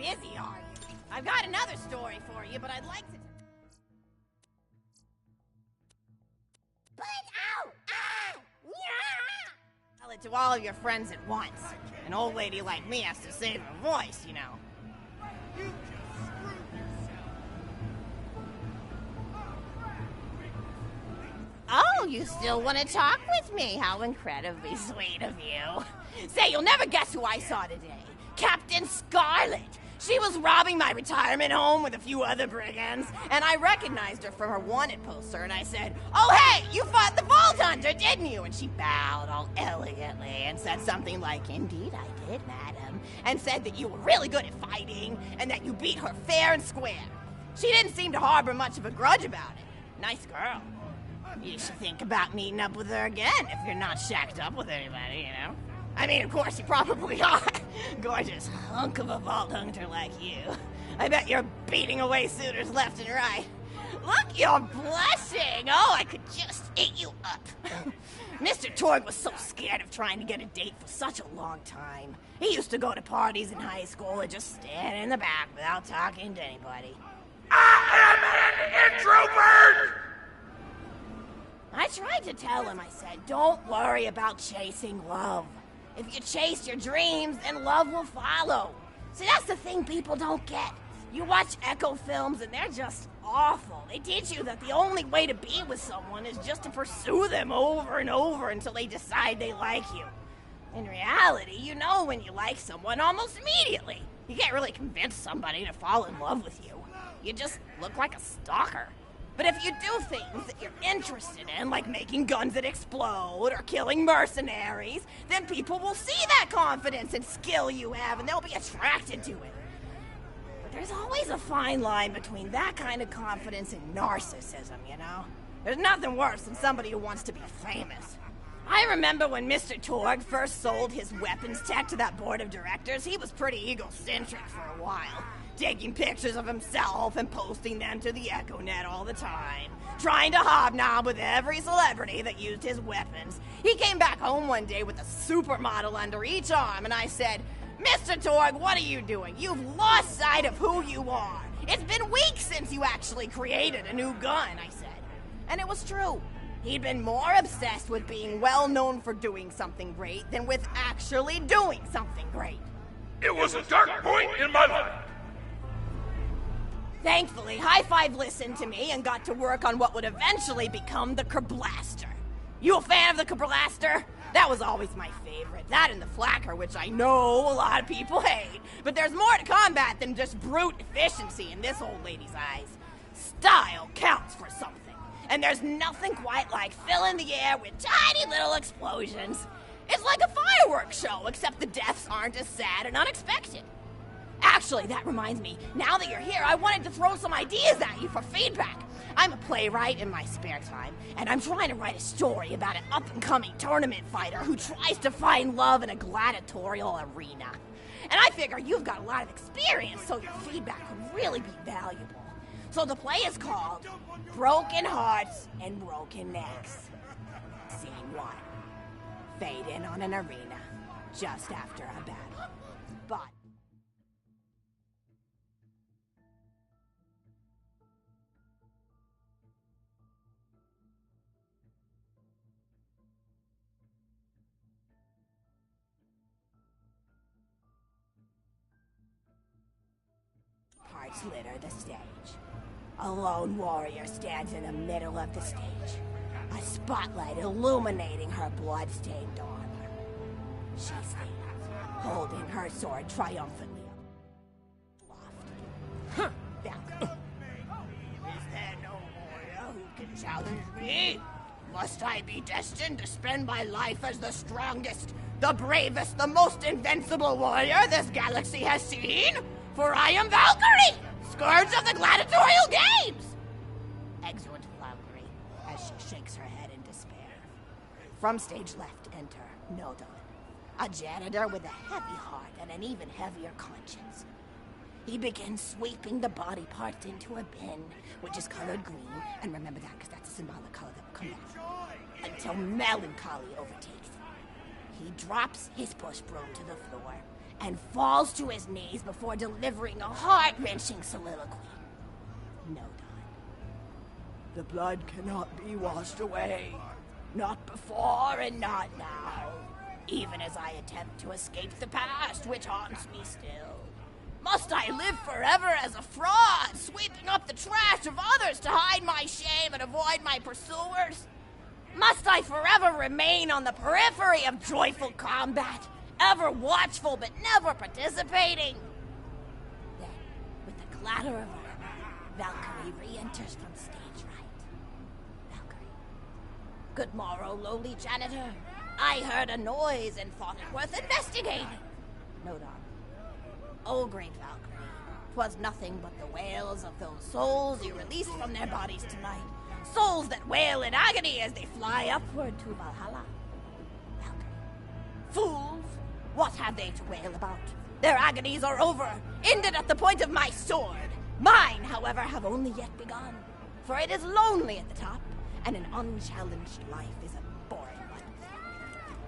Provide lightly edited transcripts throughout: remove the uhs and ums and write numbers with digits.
busy, are you? I've got another story for you, but I'd like to... Tell it to all of your friends at once. An old lady like me has to save her voice, you know. You just screwed yourself. Oh, you still want to talk with me? How incredibly sweet of you. Say, you'll never guess who I saw today. Captain Scarlet. She was robbing my retirement home with a few other brigands, and I recognized her from her wanted poster, and I said, "Oh, hey, you fought the Vault Hunter, didn't you?" And she bowed all elegantly and said something like, "Indeed I did, madam," and said that you were really good at fighting, and that you beat her fair and square. She didn't seem to harbor much of a grudge about it. Nice girl. You should think about meeting up with her again if you're not shacked up with anybody, you know? I mean, of course you probably are. Gorgeous hunk of a Vault Hunter like you. I bet you're beating away suitors left and right. Look, you're blushing. Oh, I could just eat you up. Mr. Torg was so scared of trying to get a date for such a long time. He used to go to parties in high school and just stand in the back without talking to anybody. I am an introvert! I tried to tell him, I said, don't worry about chasing love. If you chase your dreams, then love will follow. See, that's the thing people don't get. You watch Echo films and they're just awful. They teach you that the only way to be with someone is just to pursue them over and over until they decide they like you. In reality, you know when you like someone almost immediately. You can't really convince somebody to fall in love with you. You just look like a stalker. But if you do things that you're interested in, like making guns that explode or killing mercenaries, then people will see that confidence and skill you have and they'll be attracted to it. But there's always a fine line between that kind of confidence and narcissism, you know? There's nothing worse than somebody who wants to be famous. I remember when Mr. Torg first sold his weapons tech to that board of directors, he was pretty egocentric for a while. Taking pictures of himself and posting them to the EchoNet all the time. Trying to hobnob with every celebrity that used his weapons. He came back home one day with a supermodel under each arm, and I said, "Mr. Torg, what are you doing? You've lost sight of who you are. It's been weeks since you actually created a new gun," I said. And it was true. He'd been more obsessed with being well known for doing something great than with actually doing something great. It was a dark point in my life. Thankfully, High Five listened to me and got to work on what would eventually become the Kerblaster. You a fan of the Kerblaster? That was always my favorite. That and the Flacker, which I know a lot of people hate. But there's more to combat than just brute efficiency in this old lady's eyes. Style counts for something. And there's nothing quite like filling the air with tiny little explosions. It's like a fireworks show, except the deaths aren't as sad and unexpected. Actually, that reminds me, now that you're here, I wanted to throw some ideas at you for feedback. I'm a playwright in my spare time, and I'm trying to write a story about an up-and-coming tournament fighter who tries to find love in a gladiatorial arena. And I figure you've got a lot of experience, so your feedback would really be valuable. So the play is called Broken Hearts and Broken Necks. Scene 1. Fade in on an arena just after a battle. But parts litter the stage. A lone warrior stands in the middle of the stage, a spotlight illuminating her blood-stained armor. She stands, holding her sword triumphantly aloft. Valkyrie. Is there no warrior who can challenge me? Must I be destined to spend my life as the strongest, the bravest, the most invincible warrior this galaxy has seen? For I am Valkyrie, scourge of the gladiatorial games! Exeunt Valkyrie, as she shakes her head in despair. From stage left enter Nodon, a janitor with a heavy heart and an even heavier conscience. He begins sweeping the body parts into a bin, which is colored green, and remember that because that's a symbolic color that will come back, until melancholy overtakes him. He drops his push broom to the floor and falls to his knees before delivering a heart-wrenching soliloquy. Nodon. The blood cannot be washed away. Not before and not now. Even as I attempt to escape the past, which haunts me still. Must I live forever as a fraud, sweeping up the trash of others to hide my shame and avoid my pursuers? Must I forever remain on the periphery of joyful combat, ever watchful but never participating? Then, with the clatter of armor, Valkyrie re-enters from stage right. Valkyrie. Good morrow, lowly janitor. I heard a noise and thought it worth investigating. Nodon. Oh, great Valkyrie, 'twas nothing but the wails of those souls you released from their bodies tonight. Souls that wail in agony as they fly upward to Valhalla. Valkyrie. Fools! What have they to wail about? Their agonies are over, ended at the point of my sword. Mine, however, have only yet begun. For it is lonely at the top, and an unchallenged life is a boring one.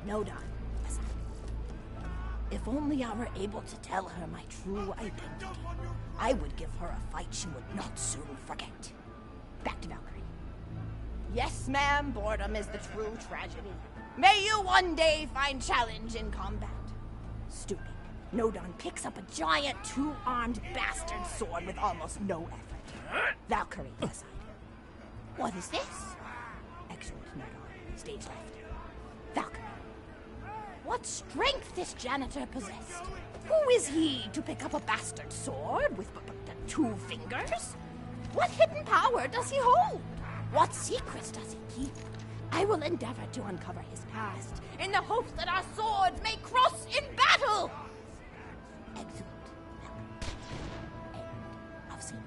Nodon. If only I were able to tell her my true identity, I would give her a fight she would not soon forget. Back to Valkyrie. Yes, ma'am, boredom is the true tragedy. May you one day find challenge in combat. Stooping, Nodon picks up a giant two-armed bastard sword with almost no effort. Valkyrie aside. What is this? Excellent, Nodon. Stage left. Valkyrie. What strength this janitor possessed? Who is he to pick up a bastard sword with but 2 fingers? What hidden power does he hold? What secrets does he keep? I will endeavor to uncover his past in the hopes that our swords may cross in battle. Excellent. End of scene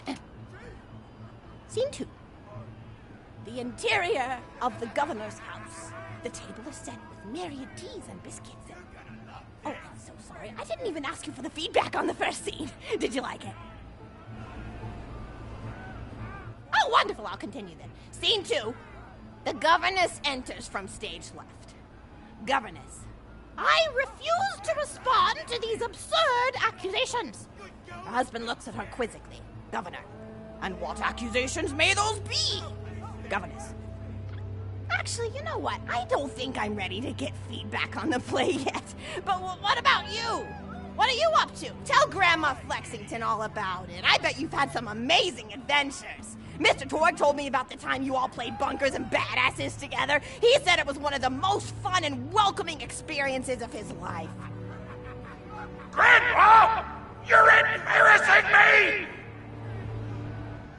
1. Scene 2. The interior of the governor's house. The table is set with myriad teas and biscuits. Oh, I'm so sorry. I didn't even ask you for the feedback on the first scene. Did you like it? Oh, wonderful. I'll continue then. Scene 2. The governess enters from stage left. Governess. I refuse to respond to these absurd accusations. Her husband looks at her quizzically. Governor. And what accusations may those be? Governess. Actually, you know what? I don't think I'm ready to get feedback on the play yet. But what about you? What are you up to? Tell Grandma Flexington all about it. I bet you've had some amazing adventures. Mr. Torg told me about the time you all played bunkers and badasses together. He said it was one of the most fun and welcoming experiences of his life. Grandpa! You're embarrassing me!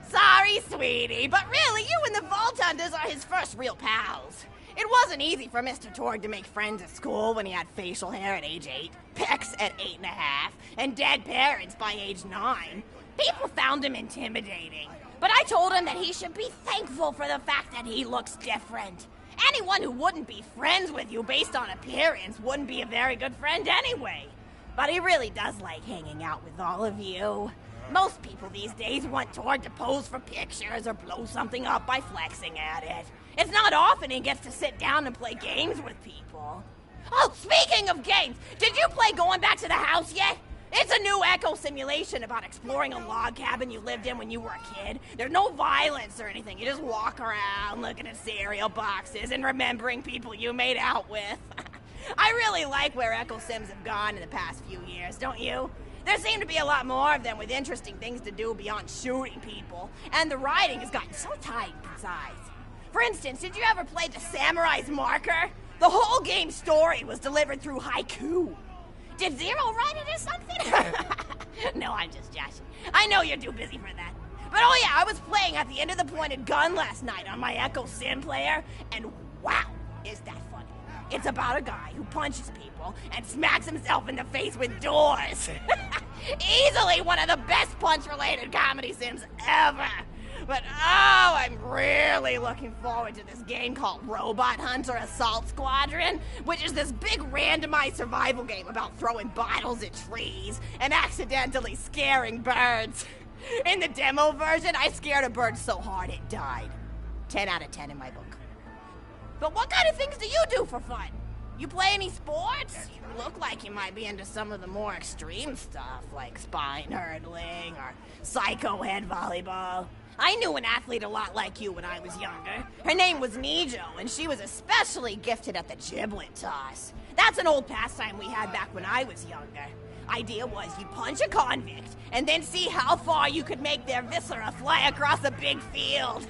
Sorry, sweetie, but really, you and the Vault Hunters are his first real pals. It wasn't easy for Mr. Torg to make friends at school when he had facial hair at age 8, pecs at 8.5, and dead parents by age 9. People found him intimidating, but I told him that he should be thankful for the fact that he looks different. Anyone who wouldn't be friends with you based on appearance wouldn't be a very good friend anyway. But he really does like hanging out with all of you. Most people these days want Torg to pose for pictures or blow something up by flexing at it. It's not often he gets to sit down and play games with people. Oh, speaking of games, did you play Going Back to the House yet? It's a new echo simulation about exploring a log cabin you lived in when you were a kid. There's no violence or anything. You just walk around looking at cereal boxes and remembering people you made out with. I really like where Echo Sims have gone in the past few years, don't you? There seem to be a lot more of them with interesting things to do beyond shooting people, and the writing has gotten so tight and concise. For instance, did you ever play The Samurai's Marker? The whole game's story was delivered through haiku. Did Zero write it or something? No, I'm just joshing. I know you're too busy for that. But oh yeah, I was playing At the End of the Pointed Gun last night on my Echo Sim player, and wow, is that funny. It's about a guy who punches people and smacks himself in the face with doors. Easily one of the best punch-related comedy sims ever. But oh, I'm really looking forward to this game called Robot Hunter Assault Squadron, which is this big randomized survival game about throwing bottles at trees and accidentally scaring birds. In the demo version, I scared a bird so hard it died. 10 out of 10 in my book. But what kind of things do you do for fun? You play any sports? You look like you might be into some of the more extreme stuff, like spine hurdling or psycho head volleyball. I knew an athlete a lot like you when I was younger. Her name was Nijo, and she was especially gifted at the giblet toss. That's an old pastime we had back when I was younger. Idea was you punch a convict, and then see how far you could make their viscera fly across a big field.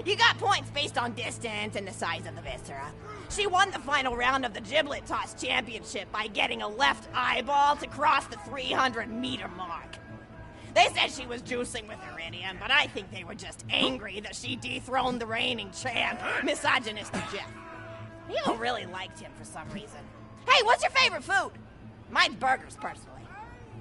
You got points based on distance and the size of the viscera. She won the final round of the giblet toss championship by getting a left eyeball to cross the 300-meter mark. They said she was juicing with iridium, but I think they were just angry that she dethroned the reigning champ, misogynistic Jeff. People really liked him for some reason. Hey, what's your favorite food? Mine's burgers, personally.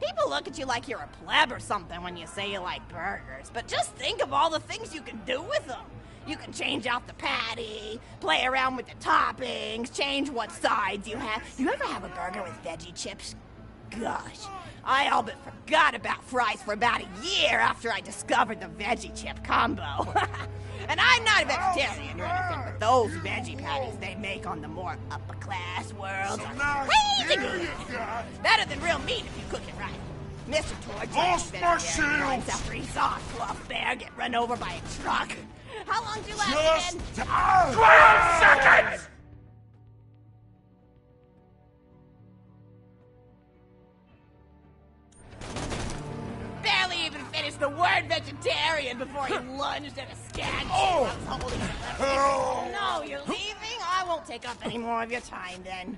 People look at you like you're a pleb or something when you say you like burgers, but just think of all the things you can do with them. You can change out the patty, play around with the toppings, change what sides you have. You ever have a burger with veggie chips? Gosh, I all but forgot about fries for about a year after I discovered the veggie chip combo. And I'm not a vegetarian or anything, but those veggie patties they make on the more upper class world are crazy good. Better than real meat if you cook it right. Mr. Torch vegetarian after he saw a fluff bear get run over by a truck. How long did you last again? 12 seconds! Barely even finished the word vegetarian before he lunged at a skag I was holding. No, you're leaving? I won't take up any more of your time then.